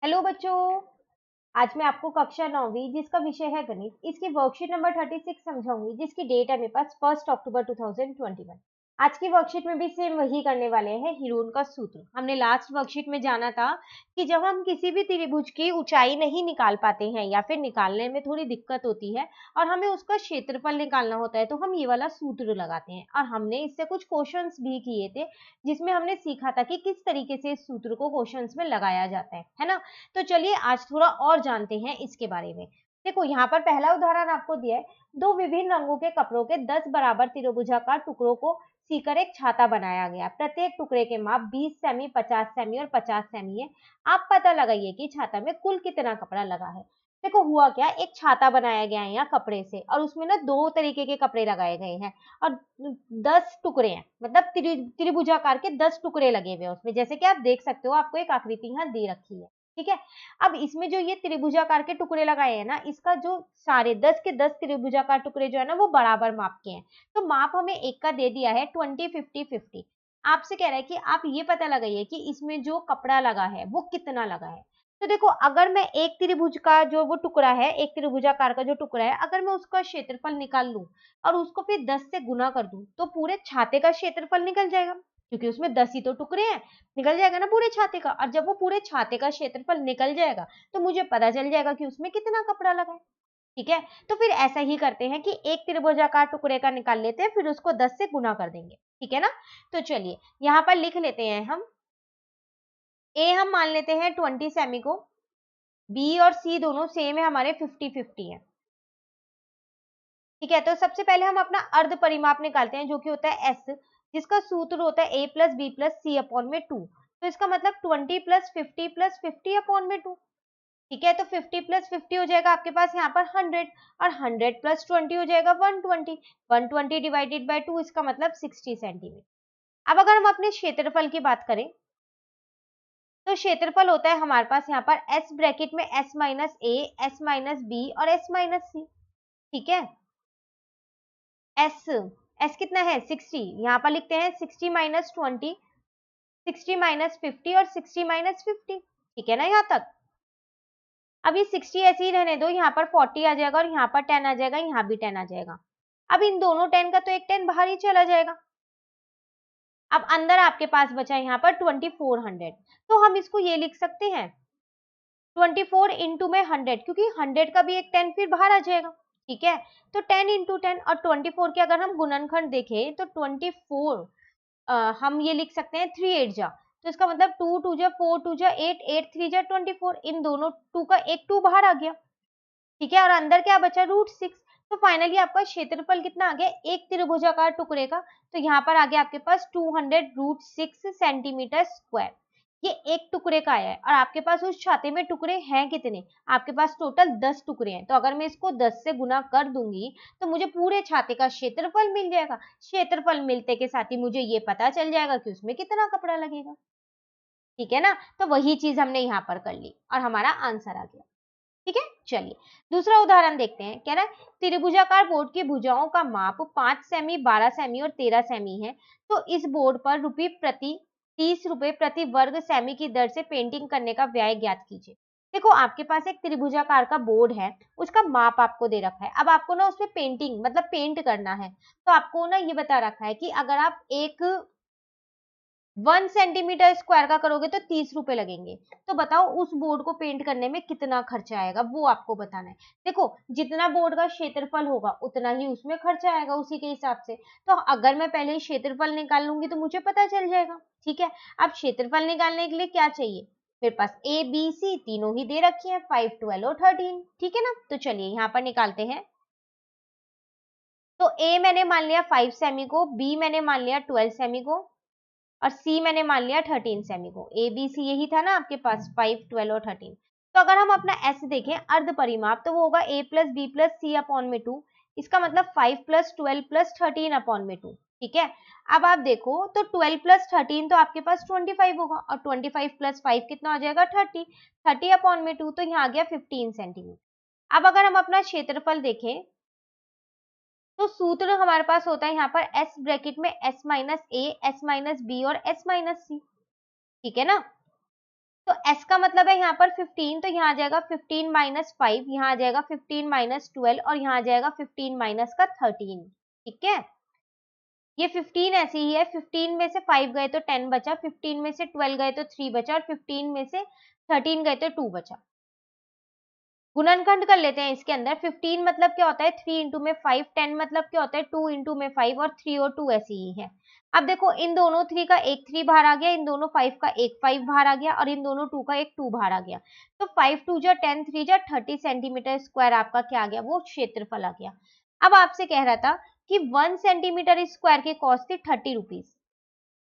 Hello बच्चों। आज मैं आपको कक्षा 9वीं जिसका विषय है गणित, इसकी वर्कशीट नंबर 36 समझाऊंगी, जिसकी डेट है मेरे पास 1 अक्टूबर 2021। आज की वर्कशीट में भी सेम वही करने वाले हैं, हीरोन का सूत्र। हमने लास्ट वर्कशीट में जाना था कि जब हम किसी भी त्रिभुज की ऊंचाई नहीं निकाल पाते हैं या फिर निकालने में थोड़ी दिक्कत होती है और हमें उसका क्षेत्रफल निकालना होता है, तो हम ये वाला सूत्र लगाते हैं। और हमने इससे कुछ क्वेश्चंस भी किए थे, जिसमें हमने सीखा था कि किस तरीके से इस सूत्र को क्वेश्चंस में लगाया जाता है ना। तो चलिए आज थोड़ा और जानते हैं इसके बारे में। देखो यहाँ पर पहला उदाहरण आपको दिया है। दो विभिन्न रंगों के कपड़ों के 10 बराबर त्रिभुजाकार टुकड़ों को सीकर एक छाता बनाया गया। प्रत्येक टुकड़े के माप 20 सेमी, 50 सेमी और 50 सेमी है। आप पता लगाइए कि छाता में कुल कितना कपड़ा लगा है। देखो हुआ क्या, एक छाता बनाया गया है यहाँ कपड़े से, और उसमें ना दो तरीके के कपड़े लगाए गए हैं और 10 टुकड़े हैं, मतलब त्रिभुजाकार के 10 टुकड़े लगे हुए हैं उसमें। जैसे कि आप देख सकते हो, आपको एक आकृति यहाँ दे रखी है, ठीक है। अब इसमें जो ये त्रिभुजाकार के टुकड़े लगाए हैं ना, इसका जो सारे 10 के 10 त्रिभुजाकार टुकड़े जो है ना, वो बराबर माप के हैं। तो माप हमें एक का दे दिया है 20, 50, 50। आपसे कह रहा है कि आप ये पता लगाइए कि इसमें जो कपड़ा लगा है वो कितना लगा है। तो देखो, अगर मैं एक त्रिभुज का जो वो टुकड़ा है, एक त्रिभुजाकार का जो टुकड़ा है, अगर मैं उसका क्षेत्रफल निकाल लूं और उसको फिर 10 से गुना कर दूं, तो पूरे छाते का क्षेत्रफल निकल जाएगा, क्योंकि उसमें 10 ही तो टुकड़े हैं। निकल जाएगा ना पूरे छाते का। और जब वो पूरे छाते का क्षेत्रफल निकल जाएगा, तो मुझे पता चल जाएगा कि उसमें कितना कपड़ा लगा है, ठीक है। तो फिर ऐसा ही करते हैं कि एक त्रिभुजाकार टुकड़े का निकाल लेते हैं, फिर उसको 10 से गुना कर देंगे, ठीक है ना। तो चलिए यहाँ पर लिख लेते हैं हम। ए हम मान लेते हैं 20 सेमी को, बी और सी दोनों सेम है हमारे, 50-50 है, ठीक है। तो सबसे पहले हम अपना अर्ध परिमाप निकालते हैं, जो कि होता है एस, जिसका सूत्र होता है a plus B plus C upon में 2। तो इसका मतलब 20 प्लस 50 प्लस 50 अपॉन में 2, ठीक है। तो 50 प्लस 50 हो जाएगा आपके पास यहाँ पर 100, और 100 प्लस 20 हो जाएगा 120। 120 डिवाइडेड बाय 2, इसका मतलब 60 सेंटीमीटर। अब अगर हम अपने क्षेत्रफल की बात करें, तो क्षेत्रफल होता है हमारे पास यहाँ पर s ब्रैकेट में s माइनस ए, s माइनस बी और s माइनस सी, ठीक है। s कितना है 60, यहाँ पर लिखते हैं 60 माइनस 20, 60 माइनस 50 और 60 माइनस 50, ठीक है ना यहाँ तक। अब ये 60 ऐसे ही रहने दो, यहाँ पर 40 आ जाएगा और यहाँ पर 10 आ जाएगा, यहाँ भी 10 आ जाएगा। अब इन दोनों 10 का तो एक 10 बाहर ही चला जाएगा। अब अंदर आपके पास बचा यहाँ पर 2400। तो हम इसको ये लिख सकते हैं 24 इंटू में 100, क्योंकि 100 का भी एक 10 फिर बाहर आ जाएगा, ठीक है। तो 10 इंटू 10, और 24 के अगर हम गुणनखंड देखें तो 24 हम ये लिख सकते हैं 3 8 जा। तो इसका मतलब 2 2 जा 4 2 जा 8 8 3 जा 24। इन दोनों 2 का एक 2 बाहर आ गया, ठीक है। और अंदर क्या बचा √6। तो फाइनली आपका क्षेत्रफल कितना आ गया एक त्रिभुजाकार टुकड़े का, तो यहाँ पर आ गया आपके पास 200√6 सेंटीमीटर स्क्वायर। ये एक टुकड़े का आया है, और आपके पास उस छाते में टुकड़े हैं कितने, आपके पास टोटल 10 टुकड़े हैं। तो अगर मैं इसको 10 से गुना कर दूंगी, तो मुझे पूरे छाते का क्षेत्रफल मिल जाएगा। क्षेत्रफल मिलते के साथ ही मुझे ये पता चल जाएगा कि उसमें कितना कपड़ा लगेगा, ठीक है ना। तो वही चीज हमने यहाँ पर कर ली और हमारा आंसर आ गया, ठीक है। चलिए दूसरा उदाहरण देखते हैं। कह रहा है त्रिभुजाकार बोर्ड की भुजाओं का माप 5 सेमी, 12 सेमी और 13 सेमी है। तो इस बोर्ड पर ₹30 प्रति वर्ग सेमी की दर से पेंटिंग करने का व्यय ज्ञात कीजिए। देखो आपके पास एक त्रिभुजाकार का बोर्ड है, उसका माप आपको दे रखा है। अब आपको ना उसमें पेंटिंग मतलब पेंट करना है। तो आपको ना ये बता रखा है कि अगर आप एक 1 सेंटीमीटर स्क्वायर का करोगे तो 30 रुपए लगेंगे। तो बताओ उस बोर्ड को पेंट करने में कितना खर्चा आएगा, वो आपको बताना है। देखो जितना बोर्ड का क्षेत्रफल होगा उतना ही उसमें खर्चा आएगा, उसी के हिसाब से। तो अगर मैं पहले क्षेत्रफल निकाल लूंगी तो मुझे पता चल जाएगा, ठीक है। अब क्षेत्रफल निकालने के लिए क्या चाहिए, मेरे पास ए बी सी तीनों ही दे रखी है, 5 12 और 13, ठीक है ना। तो चलिए यहाँ पर निकालते हैं। तो ए मैंने मान लिया 5 सेमी को, बी मैंने मान लिया 12 सेमी को, और सी मैंने मान लिया 13 सेमी को। ए बी सी यही था ना आपके पास, 5 12 और 13। तो अगर हम अपना एस देखें अर्ध परिमाप, तो वो होगा ए plus B plus C upon में 2। इसका मतलब 5 प्लस 12 प्लस 13 अपॉन में 2, ठीक है। अब आप देखो तो 12 प्लस 13 तो आपके पास 25 होगा, और 25 प्लस 5 कितना हो जाएगा 30। 30 अपॉन में 2, तो यहाँ आ गया 15 सेंटीमीटर। अब अगर हम अपना क्षेत्रफल देखें, तो सूत्र हमारे पास होता है यहाँ पर s ब्रैकेट में s माइनस ए, s माइनस बी और s माइनस सी, ठीक है ना। तो s का मतलब है यहाँ पर 15, तो यहाँ आ जाएगा 15 माइनस 5, यहाँ आ जाएगा 15 माइनस 12 और यहाँ आ जाएगा 15 माइनस का 13। ठीक है, ये 15 ऐसे ही है, 15 में से 5 गए तो 10 बचा, 15 में से 12 गए तो 3 बचा और 15 में से 13 गए तो 2 बचा। गुणनखंड कर लेते हैं इसके अंदर। 15 मतलब क्या होता है 3 इंटू में 5, 10 मतलब क्या होता है 2 इंटू में 5 और 3 और 2 ऐसे ही है। अब देखो इन दोनों 3 का एक 3 बाहर आ गया, इन दोनों 5 का एक 5 बाहर आ गया और इन दोनों 2 का एक 2 बाहर आ गया। तो 5 2 जा 10 3 जा 30 सेंटीमीटर स्क्वायर आपका क्या आ गया, वो क्षेत्रफल आ गया। अब आपसे कह रहा था कि 1 सेंटीमीटर स्क्वायर की कॉस्ट थी 30 रुपीज,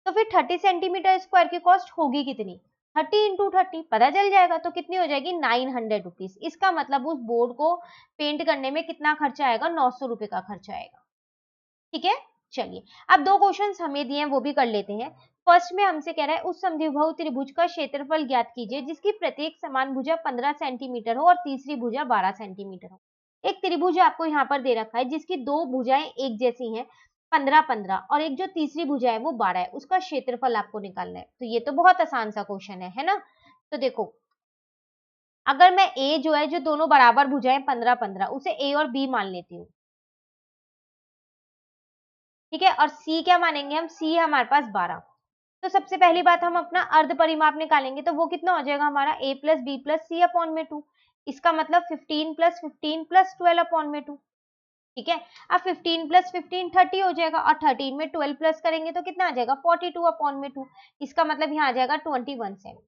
तो फिर 30 सेंटीमीटर स्क्वायर की कॉस्ट होगी कितनी, 30 इंटू 30 पता चल जाएगा, तो कितनी हो जाएगी 900 रुपीज। इसका मतलब उस बोर्ड को पेंट करने में कितना खर्चा आएगा, 900 रुपए का खर्चा आएगा। ठीक है, चलिए अब दो क्वेश्चंस हमें दिए हैं वो भी कर लेते हैं। फर्स्ट में हमसे कह रहा है उस समद्विबाहु त्रिभुज का क्षेत्रफल ज्ञात कीजिए जिसकी प्रत्येक समान भुजा 15 सेंटीमीटर हो और तीसरी भुजा 12 सेंटीमीटर हो। एक त्रिभुज आपको यहाँ पर दे रखा है जिसकी दो भुजाएं एक जैसी हैं 15-15 और एक जो तीसरी भुजा है वो 12 है, उसका क्षेत्रफल आपको निकालना है। तो ये तो बहुत आसान सा क्वेश्चन है ना। तो देखो अगर मैं ए जो है जो दोनों बराबर भुजाएं 15-15 उसे ए और बी मान लेती हूँ, ठीक है, और सी क्या मानेंगे हम, सी है हमारे पास 12। तो सबसे पहली बात हम अपना अर्ध परिमाप निकालेंगे, तो वो कितना हो जाएगा हमारा a plus B plus C upon में 2। इसका मतलब 15 प्लस 15 प्लस 12 अपॉन में 2। ठीक है, अब 15 प्लस 15 30 हो जाएगा और 13 में 12 प्लस करेंगे तो कितना आ जाएगा 42 अपॉन में 2। इसका मतलब यहाँ आ जाएगा 21 सेंट।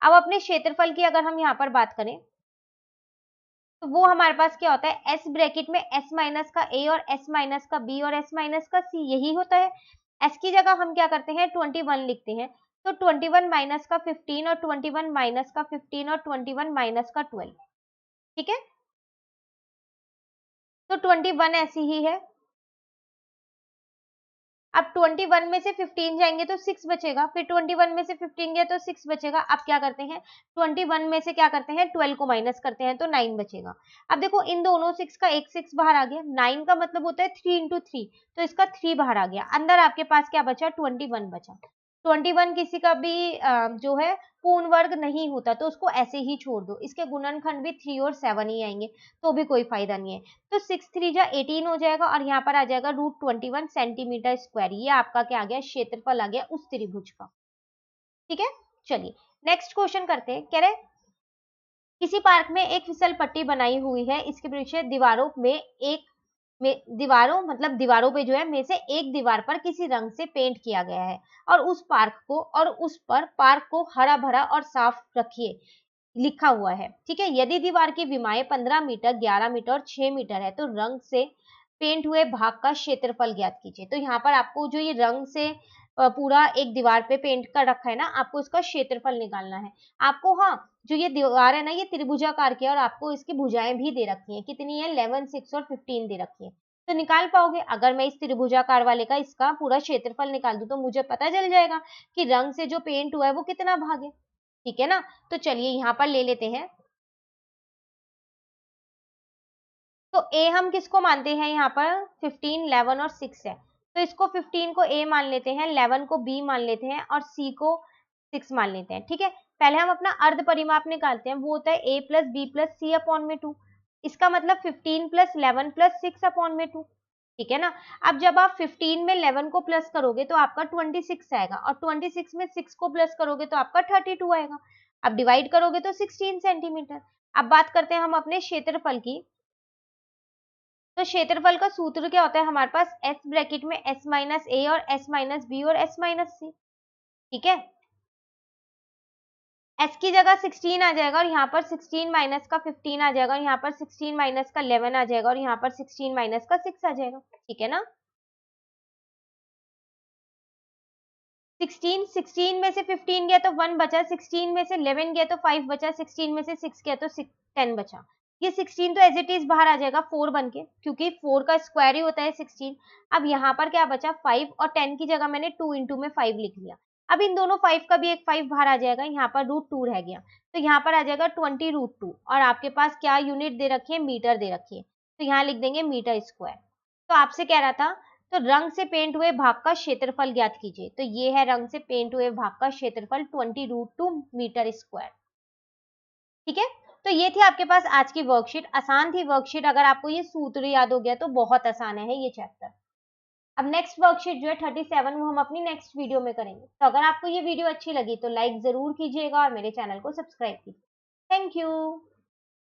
अब अपने क्षेत्रफल की अगर हम यहाँ पर बात करें तो वो हमारे पास क्या होता है, s ब्रैकेट में s माइनस का a और s माइनस का b और s माइनस का c, यही होता है। s की जगह हम क्या करते हैं 21 लिखते हैं, तो 21 माइनस का 15 और 21 माइनस का 15 और 21 माइनस का 12। ठीक है, तो 21 ऐसी ही है। अब 21 में से 15 जाएंगे तो 6 बचेगा, फिर 21 में से 15 गया तो 6 बचेगा। अब क्या करते हैं 21 में से क्या करते हैं 12 को माइनस करते हैं तो 9 बचेगा। अब देखो इन दोनों 6 का एक 6 बाहर आ गया, 9 का मतलब होता है 3 इंटू 3, तो इसका 3 बाहर आ गया, अंदर आपके पास क्या बचा 21 बचा। 21 किसी का भी जो है पूर्ण वर्ग नहीं होता तो उसको ऐसे ही छोड़ दो, इसके गुणनखंड भी 3 और 7 ही आएंगे तो भी कोई फायदा नहीं है। तो 6 3 जा 18 हो जाएगा और यहाँ पर आ जाएगा √21 सेंटीमीटर स्क्वायर। ये आपका क्या आ गया क्षेत्रफल आ गया उस त्रिभुज का। ठीक है, चलिए नेक्स्ट क्वेश्चन करते हैं। कह रहे किसी पार्क में एक फिसल पट्टी बनाई हुई है, इसके पीछे दीवारों मतलब दीवारों पे जो है में से एक दीवार पर किसी रंग से पेंट किया गया है और उस पर पार्क को हरा भरा और साफ रखिए लिखा हुआ है। ठीक है, यदि दीवार की विमाएं 15 मीटर 11 मीटर और 6 मीटर है तो रंग से पेंट हुए भाग का क्षेत्रफल ज्ञात कीजिए। तो यहाँ पर आपको जो ये रंग से पूरा एक दीवार पे पेंट कर रखा है ना, आपको इसका क्षेत्रफल निकालना है। आपको हाँ जो ये दीवार है ना ये त्रिभुजाकार की है और आपको इसकी भुजाएं भी दे रखी है, कितनी है 11 6 और 15 दे रखी है। तो निकाल पाओगे, अगर मैं इस त्रिभुजाकार वाले का इसका पूरा क्षेत्रफल निकाल दूं तो मुझे पता चल जाएगा कि रंग से जो पेंट हुआ है वो कितना भाग है। ठीक है ना, तो चलिए यहाँ पर ले लेते हैं। तो a हम किसको मानते हैं यहाँ पर 15 11 और 6 है, तो इसको 15 को a मान लेते हैं, 11 को b मान लेते हैं और c को 6 मान लेते हैं। ठीक है, पहले हम अपना अर्ध परिमाप निकालते हैं, वो होता है a plus B plus C upon में 2। इसका मतलब 15 प्लस 11 प्लस 6 अपॉन में 2। ठीक है ना, अब जब आप 15 में 11 को प्लस करोगे तो आपका 26 आएगा और 26 में 6 को प्लस करोगे तो आपका 32 आएगा। अब डिवाइड करोगे तो 16 सेंटीमीटर। अब बात करते हैं हम अपने क्षेत्रफल की। तो क्षेत्रफल का सूत्र क्या होता है हमारे पास s ब्रैकेट में s माइनस ए और s माइनस बी और s माइनस सी। ठीक है, s की जगह 16 आ जाएगा और यहाँ पर 16 माइनस का 15 आ जाएगा और यहाँ पर 16 माइनस का 11 आ जाएगा और यहाँ पर 16 माइनस का 6 आ जाएगा। ठीक है ना, 16 में से 15 गया तो 1 बचा, 16 में से 11 गया तो 5 बचा, 16 में से 6 गया तो 10 बचा। ये 16 तो एज इट इज बाहर आ जाएगा 4 बन के, क्योंकि 4 का स्क्वायर ही होता है 16। अब यहाँ पर क्या बचा 5 और 10 की जगह मैंने 2 इंटू में 5 लिख लिया। अब इन दोनों 5 का भी एक 5 बाहर आ जाएगा, यहाँ पर √2 रह गया, तो यहाँ पर आ जाएगा 20 √2 और आपके पास क्या यूनिट दे रखी है मीटर दे रखी है, तो यहाँ लिख देंगे मीटर स्क्वायर। तो आपसे कह रहा था तो रंग से पेंट हुए भाग का क्षेत्रफल ज्ञात कीजिए, तो ये है रंग से पेंट हुए भाग का क्षेत्रफल 20 √2 मीटर स्क्वायर। ठीक है, तो ये थी आपके पास आज की वर्कशीट। आसान थी वर्कशीट, अगर आपको ये सूत्र याद हो गया तो बहुत आसान है ये चैप्टर। अब नेक्स्ट वर्कशीट जो है 37 वो हम अपनी नेक्स्ट वीडियो में करेंगे। तो अगर आपको ये वीडियो अच्छी लगी तो लाइक जरूर कीजिएगा और मेरे चैनल को सब्सक्राइब कीजिए। Thank you.